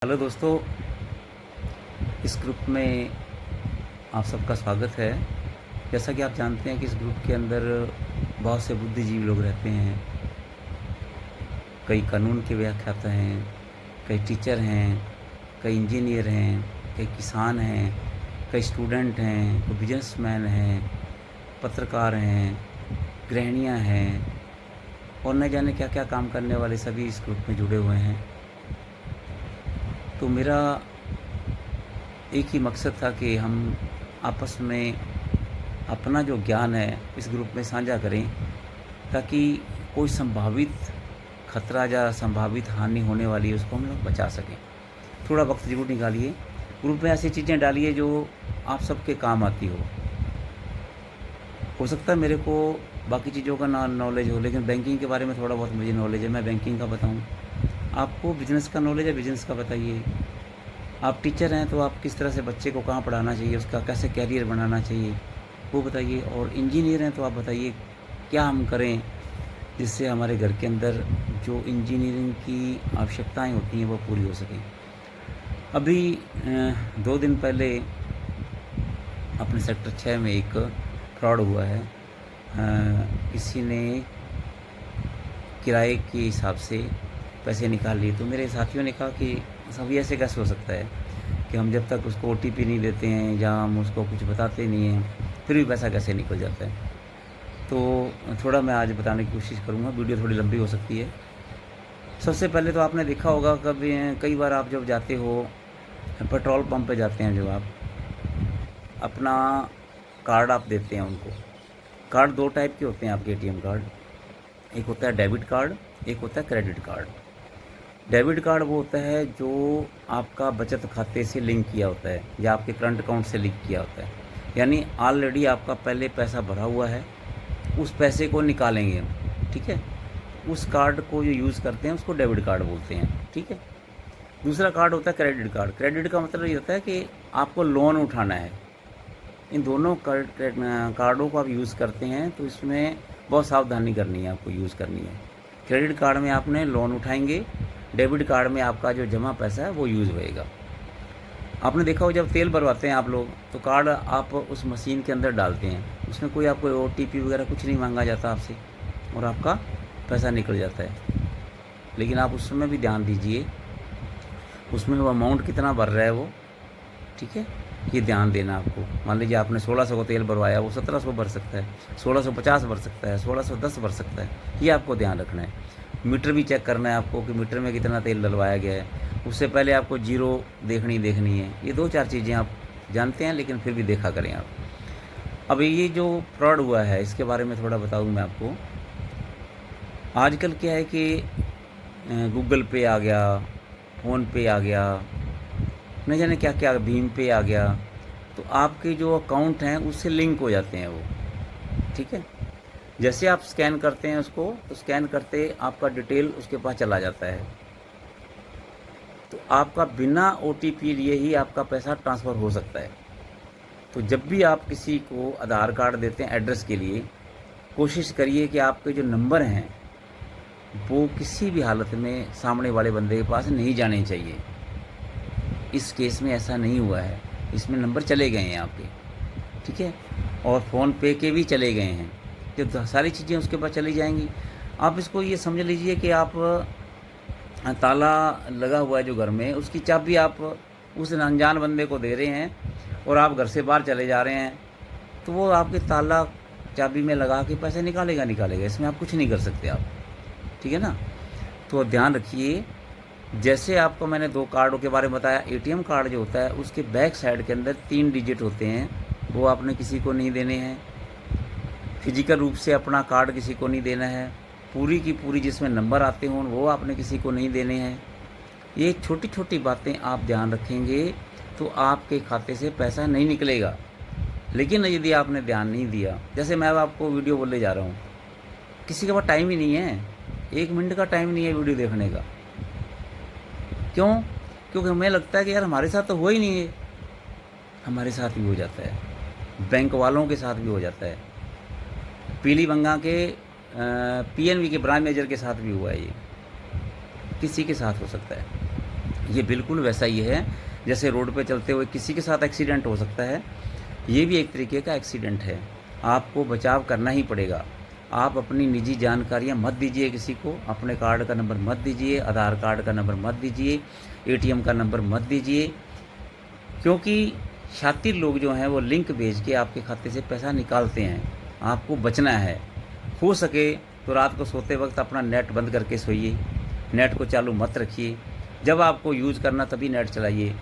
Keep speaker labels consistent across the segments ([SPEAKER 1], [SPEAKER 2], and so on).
[SPEAKER 1] Hello दोस्तों, इस group में आप सबका स्वागत है। जैसा कि आप जानते हैं कि इस ग्रुप के अंदर बहुत से बुद्धिजीवी लोग रहते हैं। कई कानून के व्याख्याता हैं, कई टीचर हैं, कई इंजीनियर हैं, कई किसान हैं, कई स्टूडेंट हैं, कोई बिजनेसमैन हैं, पत्रकार हैं, गृहिणियाँ हैं और न जाने क्या क्या काम करने वाले सभी इस ग्रुप में जुड़े हुए हैं। तो मेरा एक ही मकसद था कि हम आपस में अपना जो ज्ञान है इस ग्रुप में साझा करें, ताकि कोई संभावित खतरा या संभावित हानि होने वाली है उसको हम लोग बचा सकें। थोड़ा वक्त ज़रूर निकालिए, ग्रुप में ऐसी चीज़ें डालिए जो आप सबके काम आती हो सकता है मेरे को बाकी चीज़ों का ना नॉलेज हो, लेकिन बैंकिंग के बारे में थोड़ा बहुत मुझे नॉलेज है, मैं बैंकिंग का बताऊँ। आपको बिज़नेस का नॉलेज है, बिज़नेस का बताइए। आप टीचर हैं तो आप किस तरह से बच्चे को कहाँ पढ़ाना चाहिए, उसका कैसे कैरियर बनाना चाहिए वो बताइए। और इंजीनियर हैं तो आप बताइए क्या हम करें जिससे हमारे घर के अंदर जो इंजीनियरिंग की आवश्यकताएं होती हैं वो पूरी हो सकें। अभी 2 दिन पहले अपने सेक्टर 6 में एक फ्रॉड हुआ है। किसी ने किराए के हिसाब से पैसे निकाल लिए। तो मेरे साथियों ने कहा कि सभी ऐसे कैसे हो सकता है कि हम जब तक उसको ओटीपी नहीं देते हैं या हम उसको कुछ बताते नहीं हैं फिर भी पैसा कैसे निकल जाता है। तो थोड़ा मैं आज बताने की कोशिश करूँगा, वीडियो थोड़ी लंबी हो सकती है। सबसे पहले तो आपने देखा होगा कभी कई बार आप जब जाते हो पेट्रोल पंप पे जाते हैं, जब आप अपना कार्ड आप देते हैं उनको। कार्ड 2 टाइप के होते हैं आपके एटीएम कार्ड। एक होता है डेबिट कार्ड, एक होता है क्रेडिट कार्ड। डेबिट कार्ड वो होता है जो आपका बचत खाते से लिंक किया होता है या आपके करंट अकाउंट से लिंक किया होता है, यानी ऑलरेडी आपका पहले पैसा भरा हुआ है, उस पैसे को निकालेंगे हम, ठीक है। उस कार्ड को जो यूज़ करते हैं उसको डेबिट कार्ड बोलते हैं, ठीक है। दूसरा कार्ड होता है क्रेडिट कार्ड। क्रेडिट का मतलब ये होता है कि आपको लोन उठाना है। इन दोनों कार्डों को आप यूज़ करते हैं तो इसमें बहुत सावधानी करनी है, आपको यूज़ करनी है। क्रेडिट कार्ड में आपने लोन उठाएंगे, डेबिट कार्ड में आपका जो जमा पैसा है वो यूज़ होएगा। आपने देखा हो जब तेल भरवाते हैं आप लोग तो कार्ड आप उस मशीन के अंदर डालते हैं, उसमें कोई आपको ओटीपी वगैरह कुछ नहीं मांगा जाता आपसे और आपका पैसा निकल जाता है। लेकिन आप उस समय भी ध्यान दीजिए उसमें वो अमाउंट कितना भर रहा है वो, ठीक है, ये ध्यान देना आपको। मान लीजिए आपने 1600 को तेल भरवाया, वो 1700 भर सकता है, 1650 भर सकता है, 1610 भर सकता है, ये आपको ध्यान रखना है। मीटर भी चेक करना है आपको कि मीटर में कितना तेल डलवाया गया है। उससे पहले आपको जीरो देखनी है। ये 2-4 चीज़ें आप जानते हैं लेकिन फिर भी देखा करें आप। अब ये जो फ्रॉड हुआ है इसके बारे में थोड़ा बताऊँ मैं आपको। आजकल क्या है कि गूगल पे आ गया, फ़ोन पे आ गया, न जाने क्या क्या, भीम पे आ गया, तो आपके जो अकाउंट हैं उससे लिंक हो जाते हैं वो, ठीक है। जैसे आप स्कैन करते हैं उसको तो स्कैन करते आपका डिटेल उसके पास चला जाता है, तो आपका बिना ओटीपी लिए ही आपका पैसा ट्रांसफ़र हो सकता है। तो जब भी आप किसी को आधार कार्ड देते हैं एड्रेस के लिए, कोशिश करिए कि आपके जो नंबर हैं वो किसी भी हालत में सामने वाले बंदे के पास नहीं जाने चाहिए। इस केस में ऐसा नहीं हुआ है, इसमें नंबर चले गए हैं आपके, ठीक है, और फ़ोन पे के भी चले गए हैं। जब सारी चीज़ें उसके पास चली जाएंगी, आप इसको ये समझ लीजिए कि आप ताला लगा हुआ है जो घर में, उसकी चाबी आप उस अनजान बंदे को दे रहे हैं और आप घर से बाहर चले जा रहे हैं, तो वो आपके ताला चाबी में लगा के पैसे निकालेगा, इसमें आप कुछ नहीं कर सकते आप, ठीक है ना। तो ध्यान रखिए। जैसे आपको मैंने 2 कार्डों के बारे में बताया, एटीएम कार्ड जो होता है उसके बैक साइड के अंदर 3 डिजिट होते हैं, वो आपने किसी को नहीं देने हैं। फिजिकल रूप से अपना कार्ड किसी को नहीं देना है। पूरी की पूरी जिसमें नंबर आते हों वो आपने किसी को नहीं देने हैं। ये छोटी छोटी बातें आप ध्यान रखेंगे तो आपके खाते से पैसा नहीं निकलेगा। लेकिन यदि आपने ध्यान नहीं दिया, जैसे मैं आपको वीडियो बोलने जा रहा हूँ, किसी के पास टाइम ही नहीं है, 1 मिनट का टाइम नहीं है वीडियो देखने का। क्यों? क्योंकि हमें लगता है कि यार हमारे साथ तो हुआ ही नहीं है। हमारे साथ भी हो जाता है, बैंक वालों के साथ भी हो जाता है, पीलीबंगा के पीएनबी के ब्रांच मैनेजर के साथ भी हुआ है, ये किसी के साथ हो सकता है। ये बिल्कुल वैसा ही है जैसे रोड पे चलते हुए किसी के साथ एक्सीडेंट हो सकता है, ये भी एक तरीके का एक्सीडेंट है। आपको बचाव करना ही पड़ेगा। आप अपनी निजी जानकारियाँ मत दीजिए किसी को, अपने कार्ड का नंबर मत दीजिए, आधार कार्ड का नंबर मत दीजिए, एटीएम का नंबर मत दीजिए, क्योंकि शातिर लोग जो हैं वो लिंक भेज के आपके खाते से पैसा निकालते हैं। आपको बचना है। हो सके तो रात को सोते वक्त अपना नेट बंद करके सोइए, नेट को चालू मत रखिए। जब आपको यूज़ करना तभी नेट चलाइए।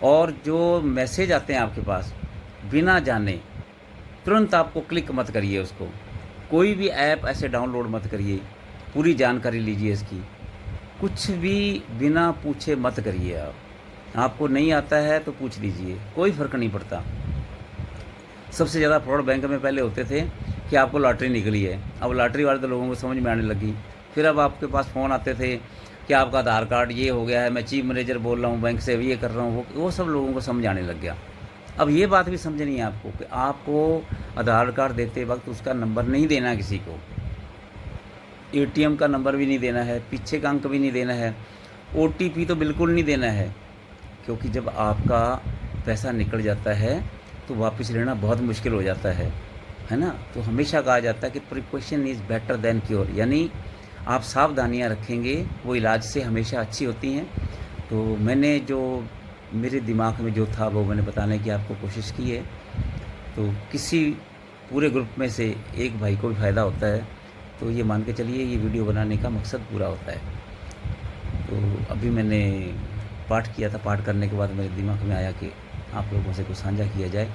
[SPEAKER 1] और जो मैसेज आते हैं आपके पास बिना जाने, तुरंत आपको क्लिक मत करिए उसको। कोई भी ऐप ऐसे डाउनलोड मत करिए, पूरी जानकारी लीजिए इसकी। कुछ भी बिना पूछे मत करिए आप। आपको नहीं आता है तो पूछ लीजिए, कोई फ़र्क नहीं पड़ता। सबसे ज़्यादा फ्रॉड बैंक में पहले होते थे कि आपको लॉटरी निकली है। अब लॉटरी वाले तो लोगों को समझ में आने लगी। फिर अब आपके पास फ़ोन आते थे कि आपका आधार कार्ड ये हो गया है, मैं चीफ मैनेजर बोल रहा हूँ बैंक से, ये कर रहा हूँ, वो सब लोगों को समझ आने लग गया। अब ये बात भी समझनी है आपको कि आपको आधार कार्ड देते वक्त उसका नंबर नहीं देना किसी को, एटीएम का नंबर भी नहीं देना है, पीछे का अंक भी नहीं देना है, ओटीपी तो बिल्कुल नहीं देना है, क्योंकि जब आपका पैसा निकल जाता है तो वापस लेना बहुत मुश्किल हो जाता है ना। तो हमेशा कहा जाता है कि precaution is better than cure, यानी आप सावधानियां रखेंगे वो इलाज से हमेशा अच्छी होती हैं। तो मैंने जो मेरे दिमाग में जो था वो मैंने बताने की आपको कोशिश की है। तो किसी पूरे ग्रुप में से एक भाई को भी फ़ायदा होता है तो ये मान के चलिए ये वीडियो बनाने का मकसद पूरा होता है। तो अभी मैंने पाठ किया था, पाठ करने के बाद मेरे दिमाग में आया कि आप लोगों से कुछ साझा किया जाए।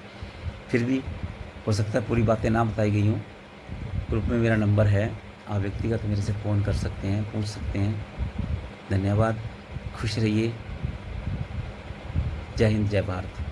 [SPEAKER 1] फिर भी हो सकता है पूरी बातें ना बताई गई हों। ग्रुप में मेरा नंबर है, आप व्यक्तिगत मेरे से फ़ोन कर सकते हैं, पूछ सकते हैं। धन्यवाद, खुश रहिए। जय हिंद, जय भारत।